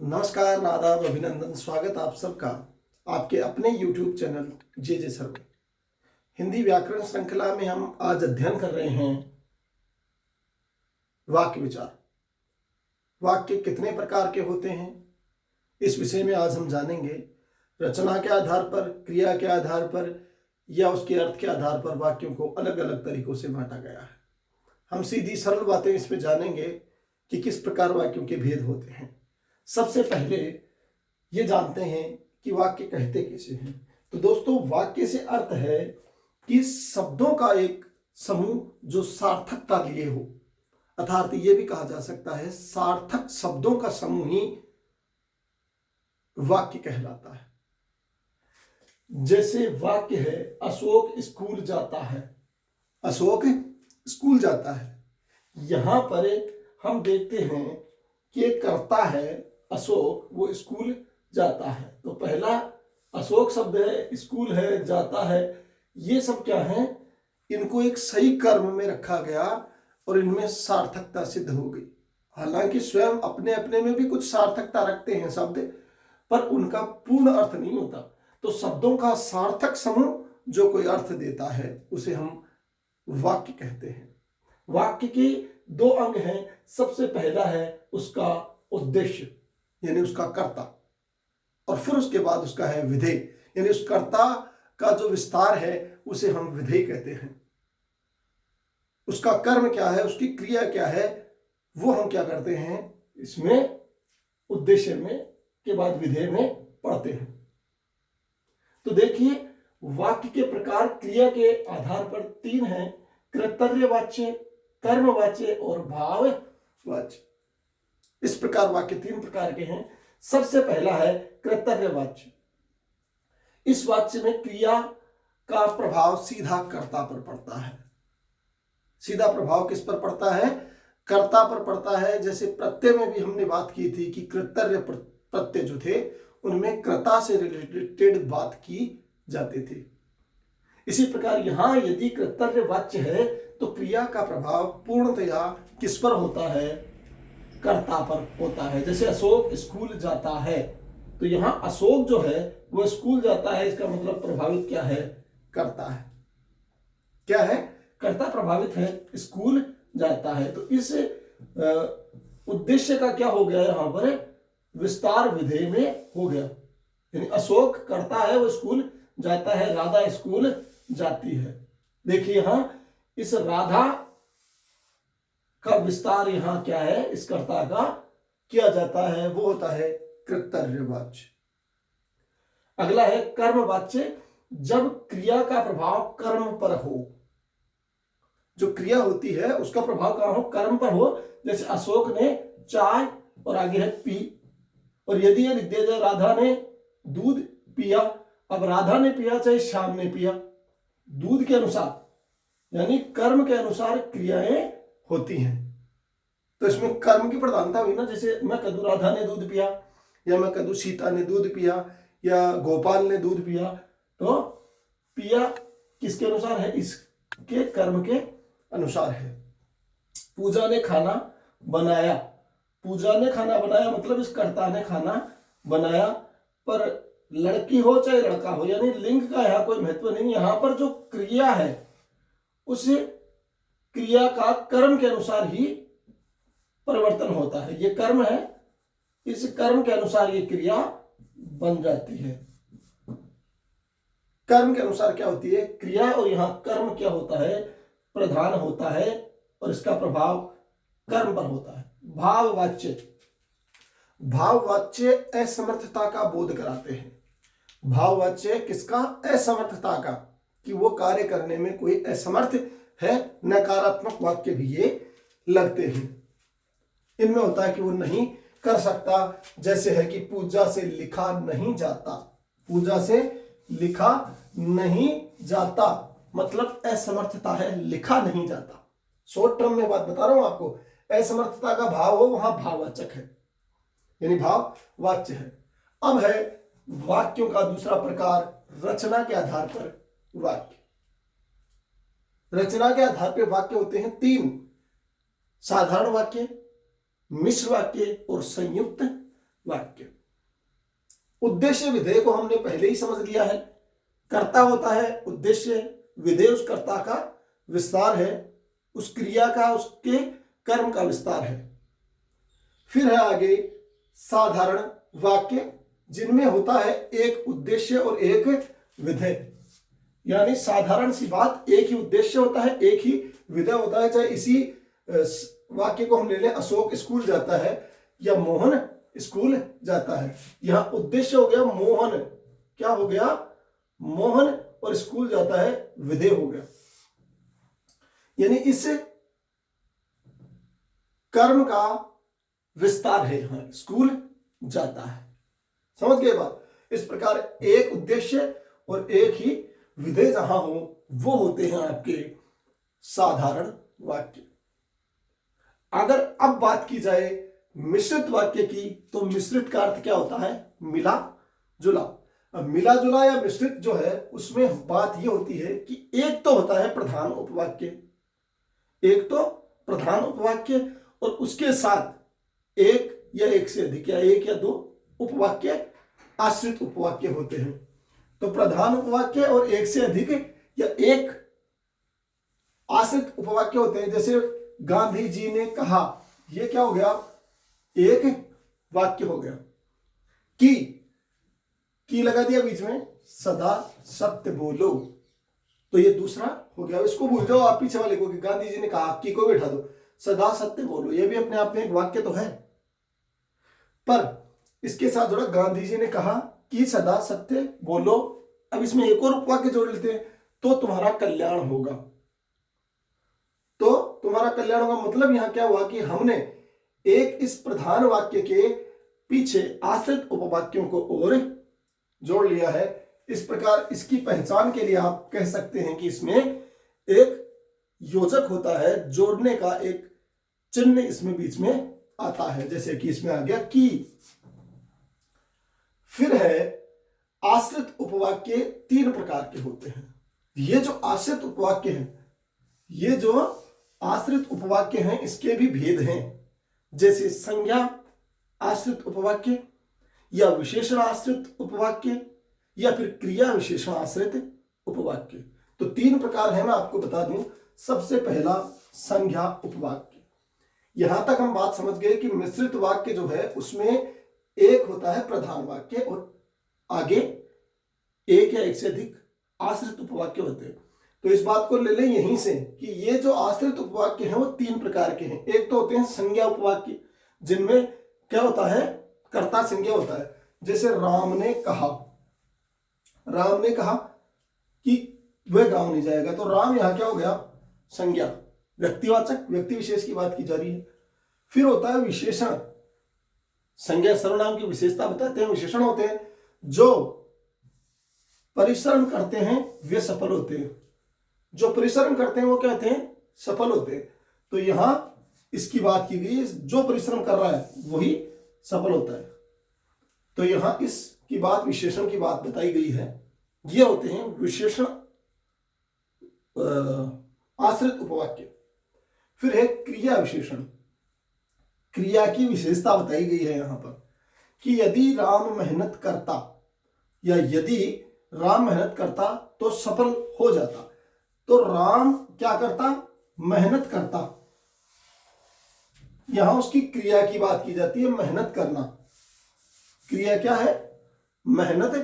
नमस्कार, आदाब, अभिनंदन, स्वागत आप सबका आपके अपने YouTube चैनल जे सर में। हिंदी व्याकरण श्रृंखला में हम आज अध्ययन कर रहे हैं वाक्य विचार। वाक्य कितने प्रकार के होते हैं, इस विषय में आज हम जानेंगे। रचना के आधार पर, क्रिया के आधार पर या उसके अर्थ के आधार पर वाक्यों को अलग अलग तरीकों से बांटा गया है। हम सीधी सरल बातें इसमें जानेंगे कि किस प्रकार वाक्यों के भेद होते हैं। सबसे पहले ये जानते हैं कि वाक्य कहते कैसे हैं। तो दोस्तों, वाक्य से अर्थ है कि शब्दों का एक समूह जो सार्थकता लिए हो, अर्थात ये भी कहा जा सकता है सार्थक शब्दों का समूह ही वाक्य कहलाता है। जैसे वाक्य है अशोक स्कूल जाता है। अशोक स्कूल जाता है, यहां पर हम देखते हैं कि एक कर्ता है अशोक, वो स्कूल जाता है। तो पहला अशोक शब्द है, स्कूल है, जाता है, ये सब क्या है, इनको एक सही कर्म में रखा गया और इनमें सार्थकता सिद्ध हो गई। हालांकि स्वयं अपने अपने में भी कुछ सार्थकता रखते हैं शब्द, पर उनका पूर्ण अर्थ नहीं होता। तो शब्दों का सार्थक समूह जो कोई अर्थ देता है उसे हम वाक्य कहते हैं। वाक्य के दो अंग हैं। सबसे पहला है उसका उद्देश्य, यानी उसका कर्ता, और फिर उसके बाद उसका है विधेय, यानी उस कर्ता का जो विस्तार है उसे हम विधेय कहते हैं। उसका कर्म क्या है, उसकी क्रिया क्या है, वो हम क्या करते हैं, इसमें उद्देश्य में के बाद विधेय में पढ़ते हैं। तो देखिए, वाक्य के प्रकार क्रिया के आधार पर तीन हैं: कर्तव्यवाच्य, कर्मवाच्य और भाववाच्य। इस प्रकार वाक्य तीन प्रकार के हैं। सबसे पहला है कर्तव्यवाच्य। इस वाच्य में क्रिया का प्रभाव सीधा कर्ता पर पड़ता है। सीधा प्रभाव किस पर पड़ता है? कर्ता पर पड़ता है। जैसे प्रत्यय में भी हमने बात की थी कि कर्तव्य प्रत्यय जो थे उनमें कर्ता से रिलेटेड बात की जाती थी। इसी प्रकार यहां यदि कर्तव्यवाच्य है तो क्रिया का प्रभाव पूर्णतया किस पर होता है? कर्ता पर होता है। जैसे अशोक स्कूल जाता है, तो यहां अशोक जो है वो स्कूल जाता है, इसका मतलब प्रभावित क्या है? कर्ता है। क्या है? कर्ता प्रभावित है, स्कूल जाता है। तो इस उद्देश्य का क्या हो गया यहां पर? विस्तार विधेय में हो गया। यानी अशोक कर्ता है, वो स्कूल जाता है, राधा स्कूल जाती है। देखिए यहां इस राधा का विस्तार यहां क्या है, इस कर्ता का किया जाता है, वो होता है कर्तव्यवाच्य। अगला है कर्मवाच्य। जब क्रिया का प्रभाव कर्म पर हो, जो क्रिया होती है उसका प्रभाव कहां हो? कर्म पर हो। जैसे अशोक ने चाय, और आगे है पी, और यदि ये लिख दिया जाए राधा ने दूध पिया। अब राधा ने पिया चाहे श्याम ने पिया, दूध के अनुसार यानी कर्म के अनुसार क्रियाएं होती हैं। तो इसमें कर्म की प्रधानता हुई ना। जैसे मैं कदू राधा ने दूध पिया, या मैं कदू सीता ने दूध पिया, या गोपाल ने दूध पिया। तो पिया किसके अनुसार है? इसके कर्म के अनुसार है। पूजा ने खाना बनाया। पूजा ने खाना बनाया मतलब इस कर्ता ने खाना बनाया। पर लड़की हो चाहे लड़का हो, यानी लिंग का यहां कोई महत्व नहीं। यहां पर जो क्रिया है उस क्रिया का कर्म के अनुसार ही परिवर्तन होता है। ये कर्म है, इस कर्म के अनुसार ये क्रिया बन जाती है। कर्म के अनुसार क्या होती है क्रिया, और यहां कर्म क्या होता है? प्रधान होता है, और इसका प्रभाव कर्म पर होता है। भाववाच्य। भाववाच्य असमर्थता का बोध कराते हैं। भाववाच्य किसका? असमर्थता का, कि वो कार्य करने में कोई असमर्थ है। नकारात्मक वाक्य भी ये लगते हैं। इनमें होता है कि वो नहीं कर सकता। जैसे है कि पूजा से लिखा नहीं जाता। पूजा से लिखा नहीं जाता मतलब असमर्थता है, लिखा नहीं जाता। शॉर्ट टर्म में बात बता रहा हूं आपको। असमर्थता का भाव हो वहां भाववाचक है, यानी भाव वाच्य है। अब है वाक्यों का दूसरा प्रकार, रचना के आधार पर वाक्य। रचना के आधार पर वाक्य होते हैं तीन: साधारण वाक्य, मिश्र वाक्य और संयुक्त वाक्य। उद्देश्य विधेय को हमने पहले ही समझ लिया है। कर्ता होता है उद्देश्य, विधेय उस कर्ता का विस्तार है, उस क्रिया का, उसके कर्म का विस्तार है। फिर है आगे साधारण वाक्य, जिनमें होता है एक उद्देश्य और एक विधेय। यानी साधारण सी बात, एक ही उद्देश्य होता है, एक ही विधेय होता है। चाहे इसी वाक्य को हम ले लें, अशोक स्कूल जाता है या मोहन स्कूल जाता है। यहां उद्देश्य हो गया मोहन, क्या हो गया, मोहन, और स्कूल जाता है विधेय हो गया। यानी इस कर्म का विस्तार है, यहां स्कूल जाता है। समझ गए बात। इस प्रकार एक उद्देश्य और एक ही विधेय जहां हो वो होते हैं आपके साधारण वाक्य। अगर अब बात की जाए मिश्रित वाक्य की, तो मिश्रित का अर्थ क्या होता है, मिला जुला। अब मिला जुला या मिश्रित जो है उसमें बात यह होती है कि एक तो होता है प्रधान उपवाक्य, एक तो प्रधान उपवाक्य, और उसके साथ एक या एक से अधिक या एक या दो उपवाक्य आश्रित उपवाक्य होते हैं। तो प्रधान उपवाक्य और एक से अधिक या एक आश्रित उपवाक्य होते हैं। जैसे गांधी जी ने कहा, यह क्या हो गया, एक वाक्य हो गया। की लगा दिया बीच में, सदा सत्य बोलो, तो ये दूसरा हो गया। इसको भूल जाओ, आप पीछे वाले को कि गांधी जी ने कहा, की को बैठा दो, सदा सत्य बोलो, ये भी अपने आप में एक वाक्य तो है, पर इसके साथ जुड़ा गांधी जी ने कहा कि सदा सत्य बोलो। अब इसमें एक और उपवाक्य जोड़ लेते हैं, तो तुम्हारा कल्याण होगा। तो तुम्हारा कल्याण होगा मतलब यहां क्या हुआ कि हमने एक इस प्रधान वाक्य के पीछे आश्रित उपवाक्यों को और जोड़ लिया है। इस प्रकार इसकी पहचान के लिए आप कह सकते हैं कि इसमें एक योजक होता है, जोड़ने का एक चिन्ह इसमें बीच में आता है, जैसे कि इसमें आ गया की। फिर है आश्रित उपवाक्य, तीन प्रकार के होते हैं। ये जो आश्रित उपवाक्य हैं, ये जो आश्रित उपवाक्य हैं, इसके भी भेद हैं। जैसे संज्ञा आश्रित उपवाक्य, या विशेषण आश्रित उपवाक्य, या फिर क्रिया विशेषण आश्रित उपवाक्य। तो तीन प्रकार है, मैं आपको बता दूं। सबसे पहला संज्ञा उपवाक्य। यहां तक हम बात समझ गए कि मिश्रित वाक्य जो है उसमें एक होता है प्रधान वाक्य और आगे एक या एक से अधिक आश्रित उपवाक्य होते हैं। तो इस बात को ले लें यहीं से कि ये जो आश्रित उपवाक्य हैं वो तीन प्रकार के हैं। एक तो होते हैं संज्ञा उपवाक्य, जिनमें क्या होता है, कर्ता संज्ञा होता है। जैसे राम ने कहा, राम ने कहा कि वह गांव नहीं जाएगा, तो राम यहां क्या हो गया, संज्ञा, व्यक्तिवाचक, व्यक्ति विशेष की बात की जा रही है। फिर होता है विशेषण। संज्ञा सर्वनाम की विशेषता बताते हैं, विशेषण होते हैं। जो परिश्रम करते हैं वे सफल होते हैं, जो परिश्रम करते हैं वो क्या होते हैं, सफल होते हैं। तो यहां इसकी बात की गई, जो परिश्रम कर रहा है वही सफल होता है। तो यहां इसकी बात, विशेषण की बात बताई गई है। ये होते हैं विशेषण आश्रित उपवाक्य। फिर है क्रिया विशेषण। क्रिया की विशेषता बताई गई है यहां पर कि यदि राम मेहनत करता, या यदि राम मेहनत करता तो सफल हो जाता। तो राम क्या करता, मेहनत करता। यहां उसकी क्रिया की बात की जाती है, मेहनत करना। क्रिया क्या है, मेहनत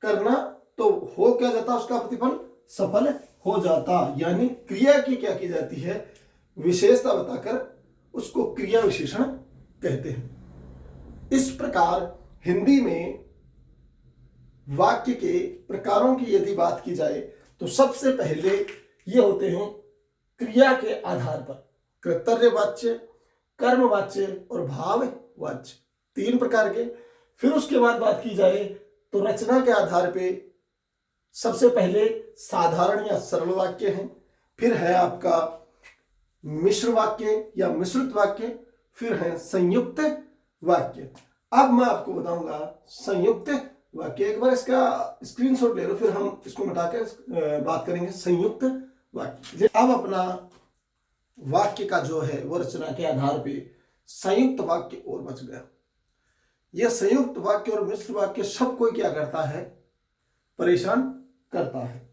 करना। तो हो क्या जाता, उसका प्रतिफल सफल हो जाता। यानी क्रिया की क्या की जाती है, विशेषता बताकर उसको क्रिया विशेषण कहते हैं। इस प्रकार हिंदी में वाक्य के प्रकारों की यदि बात की जाए तो सबसे पहले ये होते हैं क्रिया के आधार पर कर्तव्यवाच्य, कर्मवाच्य और भाववाच्य, तीन प्रकार के। फिर उसके बाद बात की जाए तो रचना के आधार पे सबसे पहले साधारण या सरल वाक्य है, फिर है आपका मिश्र वाक्य या मिश्रित वाक्य, फिर है संयुक्त वाक्य। अब मैं आपको बताऊंगा संयुक्त वाक्य। एक बार इसका स्क्रीनशॉट ले लो, फिर हम इसको मिटाकर बात करेंगे संयुक्त वाक्य। अब अपना वाक्य का जो है वो रचना के आधार पे संयुक्त वाक्य और बच गया। यह संयुक्त वाक्य और मिश्र वाक्य सबको क्या करता है, परेशान करता है।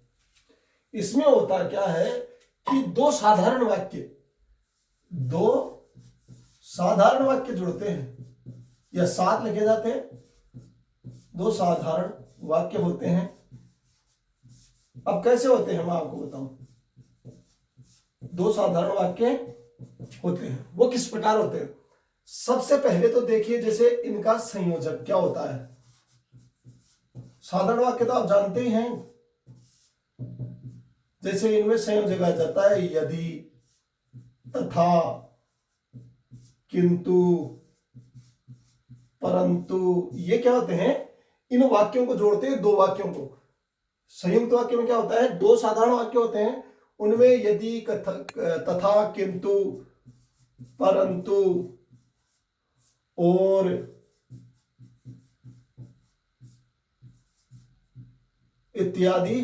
इसमें होता क्या है कि दो साधारण वाक्य जुड़ते हैं या साथ लिखे जाते हैं, दो साधारण वाक्य होते हैं। अब कैसे होते हैं मैं आपको बताऊं। दो साधारण वाक्य होते हैं, वो किस प्रकार होते हैं। सबसे पहले तो देखिए, जैसे इनका संयोजक क्या होता है। साधारण वाक्य तो आप जानते ही हैं, जैसे इनमें संयोजक आ जाता है यदि, तथा, किंतु, परंतु। ये क्या होते हैं, इन वाक्यों को जोड़ते हैं, दो वाक्यों को। संयुक्त वाक्य में क्या होता है, दो साधारण वाक्य होते हैं, उनमें यदि, तथा, किंतु, परंतु और इत्यादि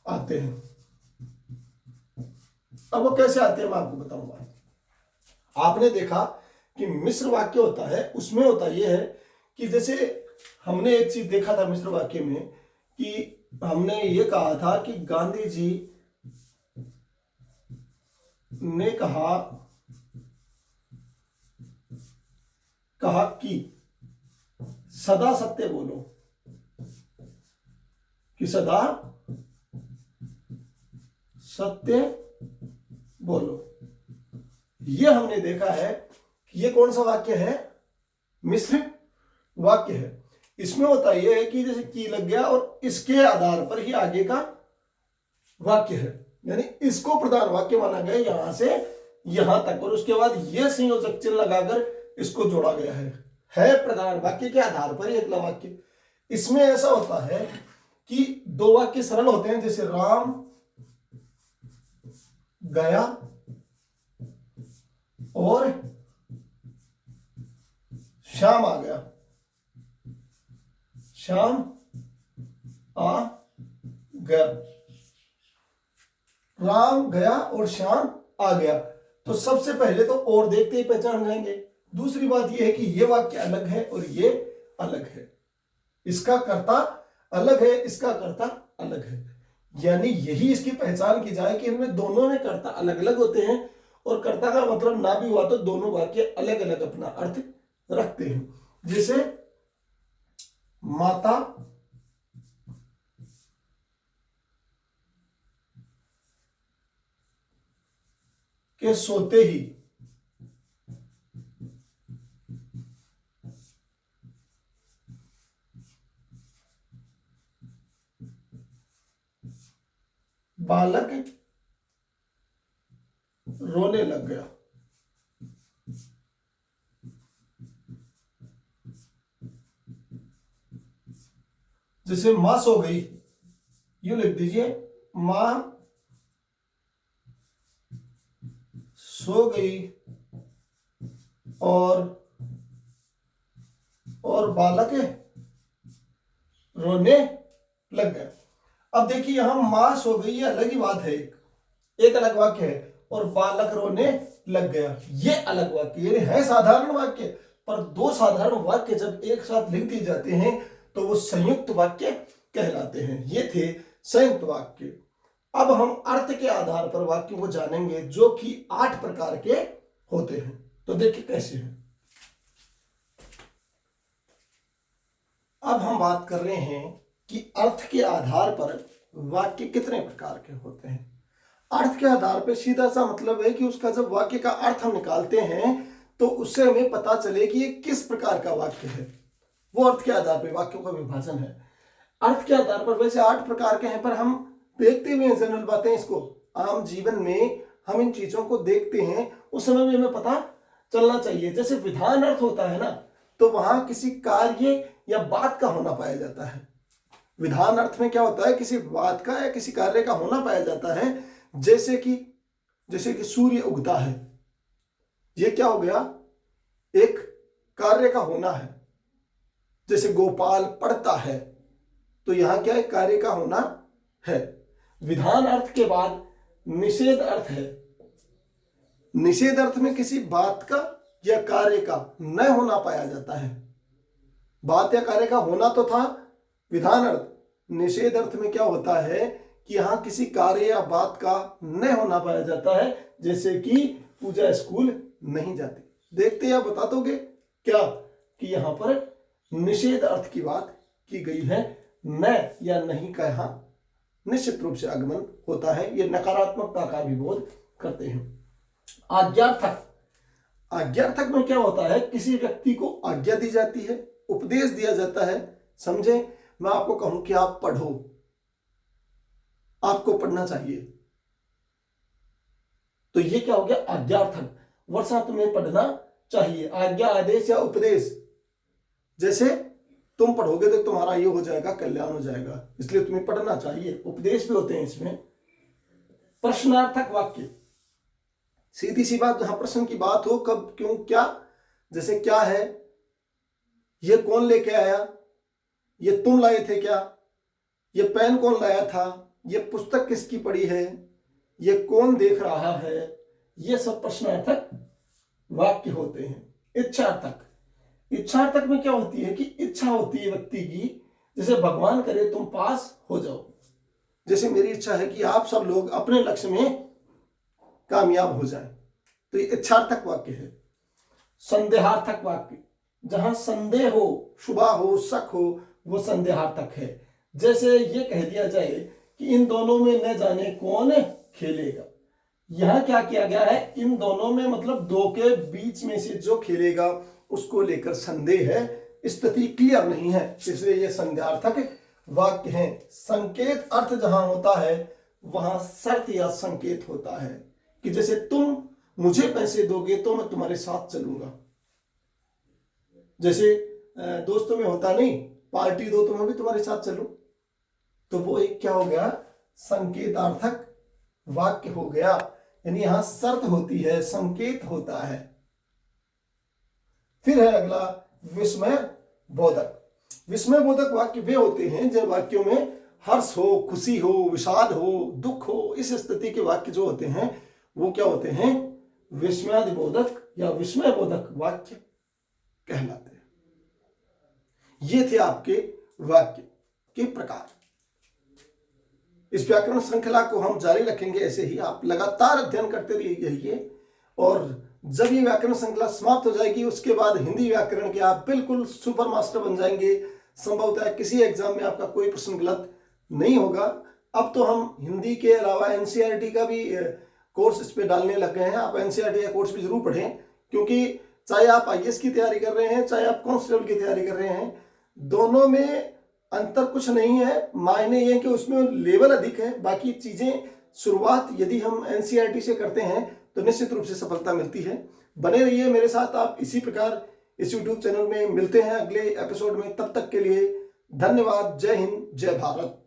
आते हैं। अब वो कैसे आते हैं मैं आपको बताऊंगा। आपने देखा कि मिश्र वाक्य होता है, उसमें होता यह है कि जैसे हमने एक चीज देखा था मिश्र वाक्य में, कि हमने ये कहा था कि गांधी जी ने कहा कि सदा सत्य बोलो, कि सदा सत्य बोलो। ये हमने देखा है कि ये कौन सा वाक्य है, मिश्र वाक्य है। इसमें होता यह है कि जैसे की लग गया और इसके आधार पर ही आगे का वाक्य है, यानी इसको प्रधान वाक्य माना गया यहां से यहां तक, और उसके बाद यह संयोजक चिन्ह लगाकर इसको जोड़ा गया है प्रधान वाक्य के आधार पर ही अगला वाक्य। इसमें ऐसा होता है कि दो वाक्य सरल होते हैं, जैसे राम गया और श्याम आ गया, श्याम आ गया। राम गया और श्याम आ गया, तो सबसे पहले तो और देखते ही पहचान जाएंगे। दूसरी बात यह है कि यह वाक्य अलग है और ये अलग है, इसका कर्ता अलग है, इसका कर्ता अलग है। यानी यही इसकी पहचान की जाए कि इनमें दोनों में कर्ता अलग अलग होते हैं, और कर्ता का मतलब ना भी हुआ तो दोनों वाक्य अलग अलग अपना अर्थ रखते हैं। जैसे माता के सोते ही बालक रोने लग गया। जैसे मां सो गई, यूं लिख दीजिए, मां सो गई और बालक रोने लग गया। अब देखिए यहां मां सो गई, ये अलग ही बात है, एक अलग वाक्य है, और बालक रोने लग गया ये अलग वाक्य, ये है साधारण वाक्य। पर दो साधारण वाक्य जब एक साथ लिख दिए जाते हैं तो वो संयुक्त वाक्य कहलाते हैं। ये थे संयुक्त वाक्य। अब हम अर्थ के आधार पर वाक्यों को जानेंगे, जो कि 8 प्रकार के होते हैं। तो देखिए कैसे हैं। अब हम बात कर रहे हैं कि अर्थ के आधार पर वाक्य कितने प्रकार के होते हैं। अर्थ के आधार पर सीधा सा मतलब है कि उसका जब वाक्य का अर्थ हम निकालते हैं तो उससे हमें पता चले कि ये किस प्रकार का वाक्य है, वो अर्थ के आधार पर वाक्यों का विभाजन है। अर्थ के आधार पर वैसे 8 प्रकार के हैं, पर हम देखते हुए जनरल बातें, इसको आम जीवन में हम इन चीजों को देखते हैं, उस समय में हमें पता चलना चाहिए। जैसे विधान अर्थ होता है ना, तो वहां किसी कार्य या बात का होना पाया जाता है। विधान अर्थ में क्या होता है, किसी बात का या किसी कार्य का होना पाया जाता है। जैसे कि सूर्य उगता है, ये क्या हो गया, एक कार्य का होना है। जैसे गोपाल पढ़ता है, तो यहां क्या है, कार्य का होना है। विधान अर्थ के बाद निषेध अर्थ है। निषेध अर्थ में किसी बात का या कार्य का न होना पाया जाता है। बात या कार्य का होना तो था विधान अर्थ, निषेध अर्थ में क्या होता है कि यहां किसी कार्य या बात का न होना पाया जाता है, जैसे कि पूजा स्कूल नहीं जाती। देखते या बता दोगे क्या कि यहां पर निषेध अर्थ की बात की गई है, न या नहीं का यहां निश्चित रूप से आगमन होता है। ये नकारात्मकता का भी बोध करते हैं। आज्ञार्थक, आज्ञार्थक में क्या होता है, किसी व्यक्ति को आज्ञा दी जाती है, उपदेश दिया जाता है। समझे, मैं आपको कहूं कि आप पढ़ो, आपको पढ़ना चाहिए, तो ये क्या हो गया, आज्ञार्थक। वर्षा तुम्हें पढ़ना चाहिए, आज्ञा, आदेश या उपदेश। जैसे तुम पढ़ोगे तो तुम्हारा ये हो जाएगा, कल्याण हो जाएगा, इसलिए तुम्हें पढ़ना चाहिए, उपदेश भी होते हैं इसमें। प्रश्नार्थक वाक्य, सीधी सी बात, जहां प्रश्न की बात हो, कब, क्यों, क्या। जैसे क्या है, ये कौन लेके आया, ये तुम लाए थे क्या, ये पेन कौन लाया था, ये पुस्तक किसकी पड़ी है, ये कौन देख रहा है, ये सब प्रश्नार्थक वाक्य होते हैं। इच्छार्थक, इच्छार्थक में क्या होती है कि इच्छा होती है व्यक्ति की, जैसे भगवान करे तुम पास हो जाओ, जैसे मेरी इच्छा है कि आप सब लोग अपने लक्ष्य में कामयाब हो जाए, तो ये इच्छार्थक वाक्य है। संदेहार्थक वाक्य, जहां संदेह हो, शुभा हो, शक हो, वो संदेहार्थक है। जैसे ये कह दिया जाए कि इन दोनों में न जाने कौन खेलेगा, यहां क्या किया गया है, इन दोनों में मतलब दो के बीच में से जो खेलेगा उसको लेकर संदेह है, स्थिति क्लियर नहीं है, इसलिए ये संदेहार्थक वाक्य है। संकेत अर्थ जहां होता है वहां शर्त या संकेत होता है कि जैसे तुम मुझे पैसे दोगे तो मैं तुम्हारे साथ चलूंगा। जैसे दोस्तों में होता नहीं, पार्टी दो तो मैं भी तुम्हारे साथ चलूं, तो वो एक क्या हो गया, संकेतार्थक वाक्य हो गया। यानी यहां शर्त होती है, संकेत होता है। फिर है अगला विस्मय बोधक। विस्मय बोधक वाक्य वे होते हैं जिन वाक्यों में हर्ष हो, खुशी हो, विषाद हो, दुख हो, इस स्थिति के वाक्य जो होते हैं वो क्या होते हैं, विस्मयादिबोधक या विस्मय बोधक वाक्य कहलाते हैं। ये थे आपके वाक्य के प्रकार। इस व्याकरण श्रृंखला को हम जारी रखेंगे, ऐसे ही आप लगातार अध्ययन करते रहिए, और जब ये व्याकरण श्रृंखला समाप्त हो जाएगी उसके बाद हिंदी व्याकरण के आप बिल्कुल सुपर मास्टर बन जाएंगे। संभवतः किसी एग्जाम में आपका कोई प्रश्न गलत नहीं होगा। अब तो हम हिंदी के अलावा एनसीईआरटी का भी कोर्स इस पे डालने लग गए हैं। आप एनसीईआरटी का कोर्स भी जरूर पढ़ें, क्योंकि चाहे आप आईएएस की तैयारी कर रहे हैं, चाहे आप कांस्टेबल की तैयारी कर रहे हैं, दोनों में अंतर कुछ नहीं है। मायने ये कि उसमें लेवल अधिक है, बाकी चीजें शुरुआत यदि हम एनसीईआरटी से करते हैं तो निश्चित रूप से सफलता मिलती है। बने रहिए मेरे साथ, आप इसी प्रकार इस यूट्यूब चैनल में। मिलते हैं अगले एपिसोड में, तब तक के लिए धन्यवाद। जय हिंद, जय भारत।